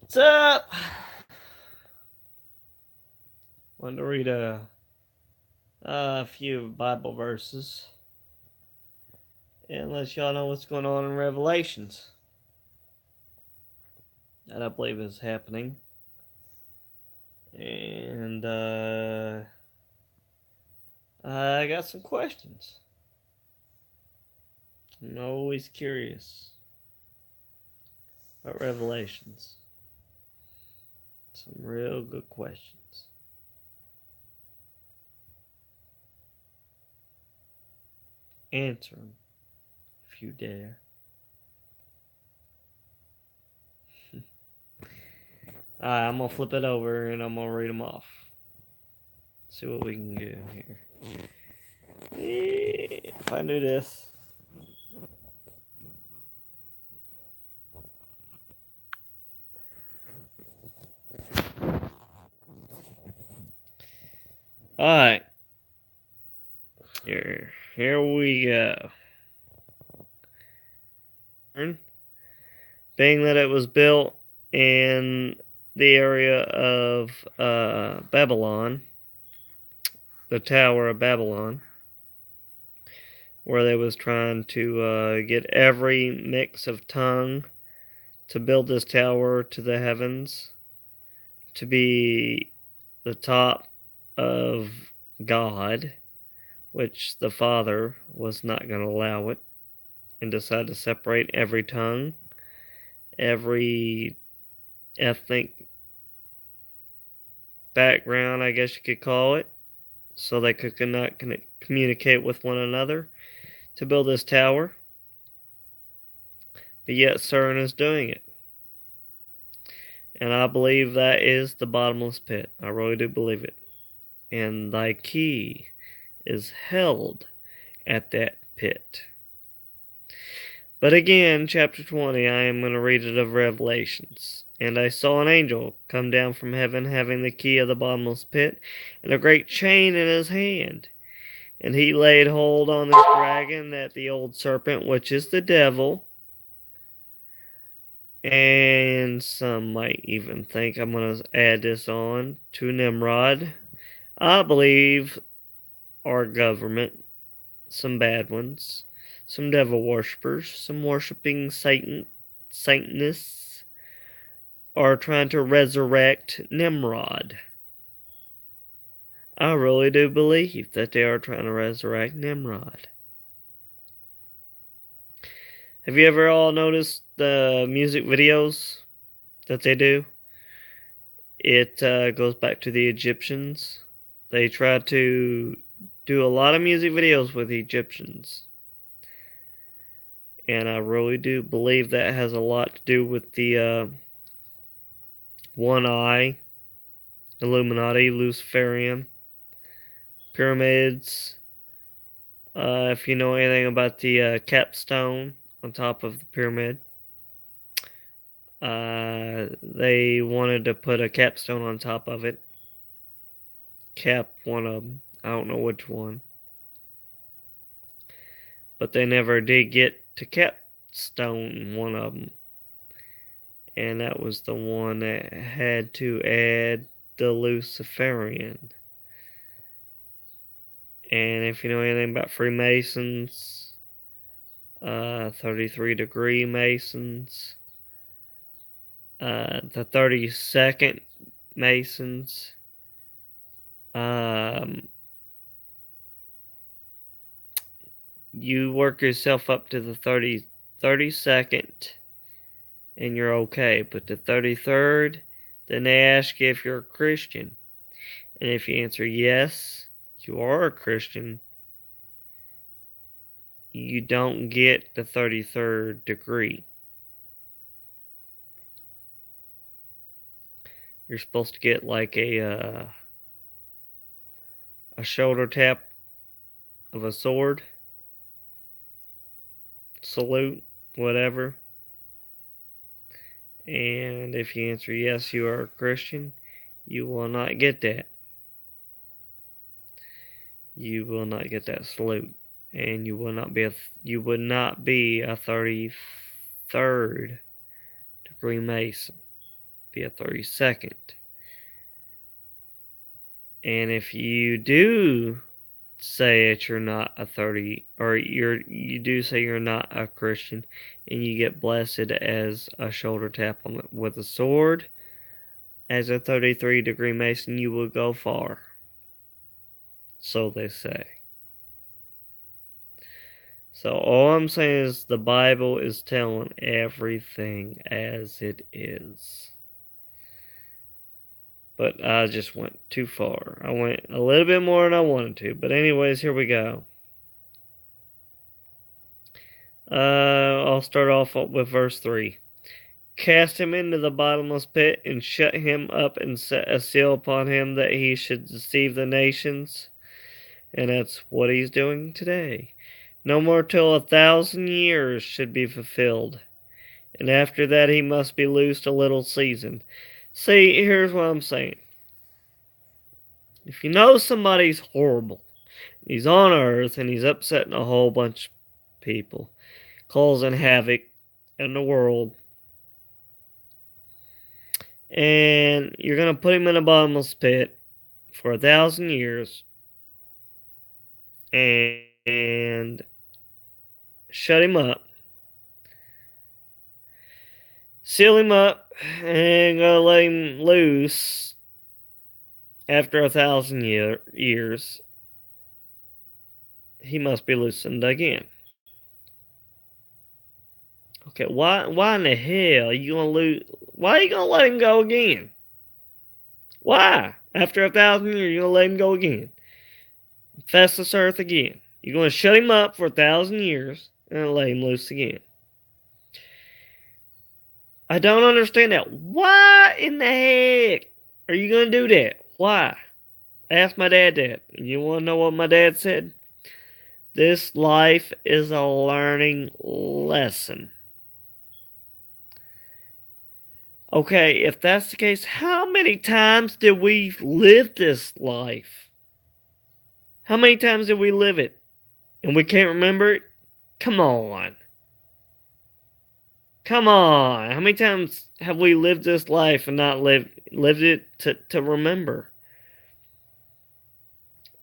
What's up? Wanted to read a few Bible verses and let y'all know what's going on in Revelations that I believe is happening. And I got some questions. I'm always curious about Revelations. Some real good questions. Answer them if you dare. Alright, I'm gonna flip it over and I'm gonna read them off. See what we can do here. If I do this. Alright. Here we go. Being that it was built in the area of Babylon, the Tower of Babylon, where they was trying to get every mix of tongue to build this tower to the heavens, to be the top of God, which the Father was not going to allow it, and decided to separate every tongue, every ethnic background, I guess you could call it, so they could not communicate with one another to build this tower. But yet CERN is doing it. And I believe that is the bottomless pit. I really do believe it. And thy key is held at that pit. But again, chapter 20, I am going to read it of Revelations. And I saw an angel come down from heaven, having the key of the bottomless pit, and a great chain in his hand. And he laid hold on this dragon, that the old serpent, which is the devil. And some might even think I'm going to add this on to Nimrod. I believe our government, some bad ones, some devil worshippers, some worshipping Satanists, are trying to resurrect Nimrod. I really do believe that they are trying to resurrect Nimrod. Have you ever all noticed the music videos that they do? It goes back to the Egyptians. They try to do a lot of music videos with Egyptians. And I really do believe that has a lot to do with the one eye, Illuminati, Luciferian, pyramids. If you know anything about the capstone on top of the pyramid, they wanted to put a capstone on top of it. Cap one of them. I don't know which one. But they never did get to capstone one of them. And that was the one that had to add the Luciferian. And if you know anything about Freemasons, 33-degree Masons, the 32nd Masons, you work yourself up to the 32nd and you're okay. But the 33rd, then they ask you if you're a Christian. And if you answer yes, you are a Christian, you don't get the 33rd degree. You're supposed to get like a shoulder tap of a sword, salute, whatever. And if you answer yes, you are a Christian, you will not get that. You will not get that salute, and you would not be a 33rd degree Mason, be a 32nd. And if you do say that you're not a 30, or you do say you're not a Christian, and you get blessed as a shoulder tap with a sword, as a 33-degree Mason, you will go far. So they say. So all I'm saying is the Bible is telling everything as it is. But I just went too far. I went a little bit more than I wanted to. But anyways, here we go. I'll start off with verse 3. Cast him into the bottomless pit and shut him up and set a seal upon him that he should deceive the nations. And that's what he's doing today. No more till 1,000 years should be fulfilled. And after that he must be loosed a little season. See, here's what I'm saying. If you know somebody's horrible, he's on earth and he's upsetting a whole bunch of people, causing havoc in the world, and you're going to put him in a bottomless pit for 1,000 years and shut him up, seal him up, and go let him loose after 1,000 years, he must be loosened again. Okay, why in the hell are you gonna lose? Why are you gonna let him go again? Why? After 1,000 years, you're gonna let him go again, infest this earth again. You're gonna shut him up for 1,000 years and let him loose again. I don't understand that. Why in the heck are you gonna do that? Why? I asked my dad that. You wanna know what my dad said? This life is a learning lesson. Okay, if that's the case, how many times did we live this life? How many times did we live it? And we can't remember it? Come on. Come on. How many times have we lived this life and not lived it to remember?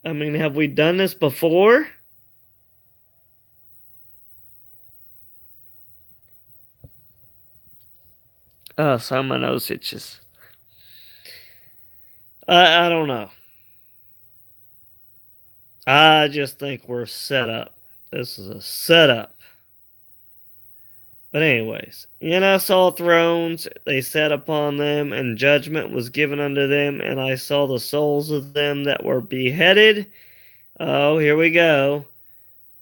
I mean, have we done this before? Oh, so my nose itches. I don't know. I just think we're set up. This is a setup. But anyways, and I saw thrones, they sat upon them, and judgment was given unto them, and I saw the souls of them that were beheaded. Oh, here we go.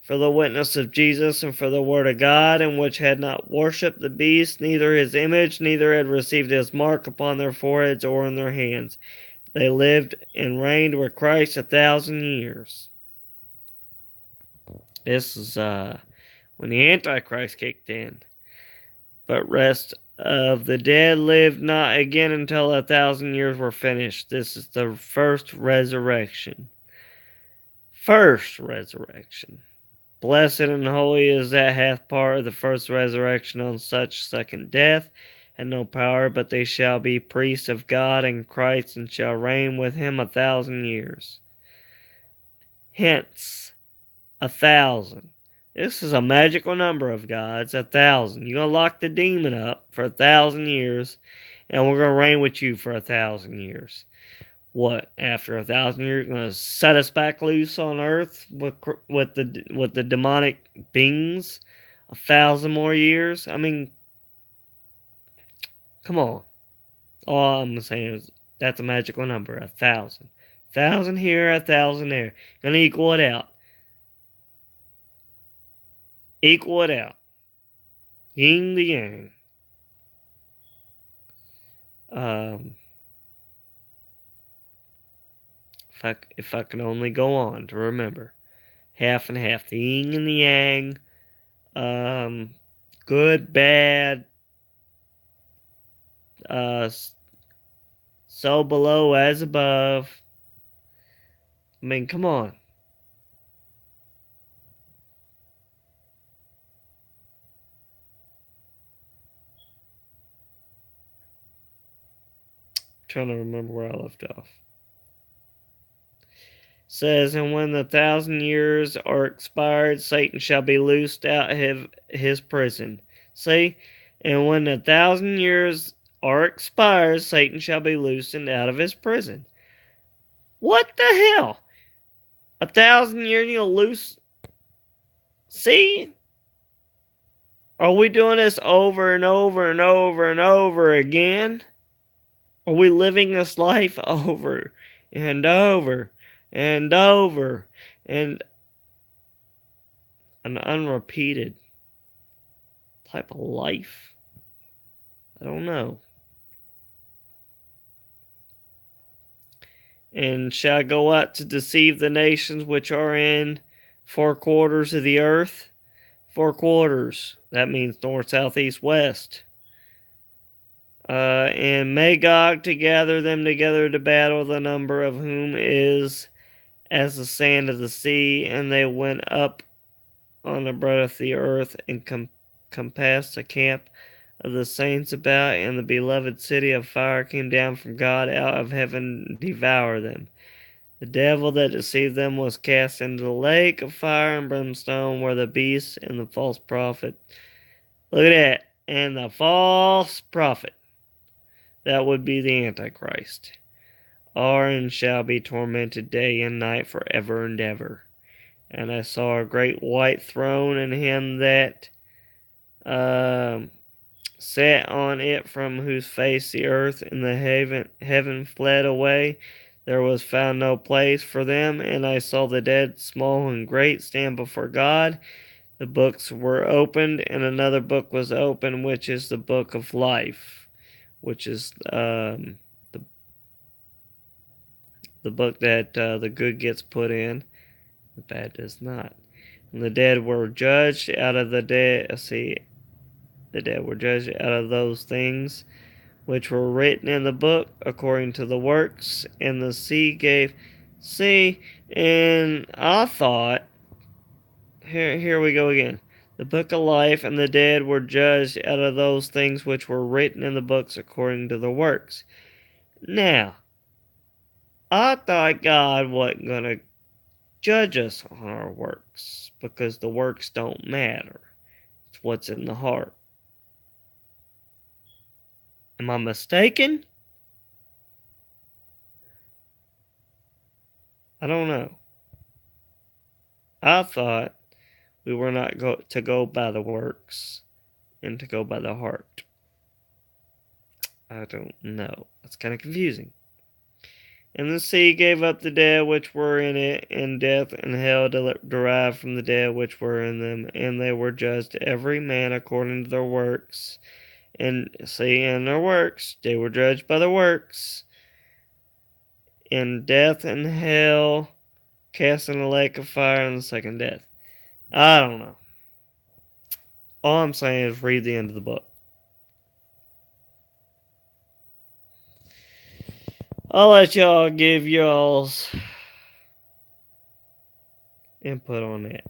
For the witness of Jesus and for the word of God, and which had not worshipped the beast, neither his image, neither had received his mark upon their foreheads or in their hands. They lived and reigned with Christ 1,000 years. This is when the Antichrist kicked in. But rest of the dead lived not again until 1,000 years were finished. This is the first resurrection. First resurrection. Blessed and holy is that hath part of the first resurrection. On such second death and no power, but they shall be priests of God and Christ, and shall reign with him 1,000 years. Hence, 1,000. This is a magical number of God's, 1,000. You're going to lock the demon up for 1,000 years, and we're going to reign with you for 1,000 years. What? After 1,000 years, you're going to set us back loose on earth with the demonic beings? 1,000 more years? I mean, come on. All I'm saying is that's a magical number, 1,000. 1,000 here, 1,000 there. Going to equal it out. Equal it out. Yin to yang. If I can only go on to remember. Half and half. The yin and the yang. Good, bad. So below as above. I mean, come on. trying to remember where I left off. Says, and when the 1,000 years are expired, Satan shall be loosed out of his prison. See? And when the 1,000 years are expired, Satan shall be loosened out of his prison. What the hell? 1,000 years you'll loose? See? Are we doing this over and over and over and over again? Are we living this life over and over and over and an unrepeated type of life? I don't know. And shall go out to deceive the nations which are in 4 quarters of the earth. 4 quarters. That means north, south, east, west. And Magog to gather them together to battle, the number of whom is as the sand of the sea. And they went up on the breadth of the earth and compassed the camp of the saints about, and the beloved city of fire came down from God out of heaven and devoured them. The devil that deceived them was cast into the lake of fire and brimstone, where the beast and the false prophet. Look at that. And the false prophet, that would be the Antichrist, are and shall be tormented day and night forever and ever. And I saw a great white throne, and him that sat on it, from whose face the earth and the heaven fled away. There was found no place for them. And I saw the dead, small and great, stand before God. The books were opened, and another book was opened, which is the book of life, which is the book that the good gets put in, the bad does not. And the dead were judged out of the dead. The dead were judged out of those things which were written in the book according to the works. And the sea gave. See, and I thought, here we go again. The book of life, and the dead were judged out of those things which were written in the books according to the works. Now, I thought God wasn't going to judge us on our works, because the works don't matter. It's what's in the heart. Am I mistaken? I don't know. I thought we were not to go by the works and to go by the heart. I don't know. That's kind of confusing. And the sea gave up the dead which were in it, and death and hell derived from the dead which were in them, and they were judged every man according to their works. And see, in their works, they were judged by their works. And death and hell cast in the lake of fire in the second death. I don't know. All I'm saying is read the end of the book. I'll let y'all give y'all's input on that.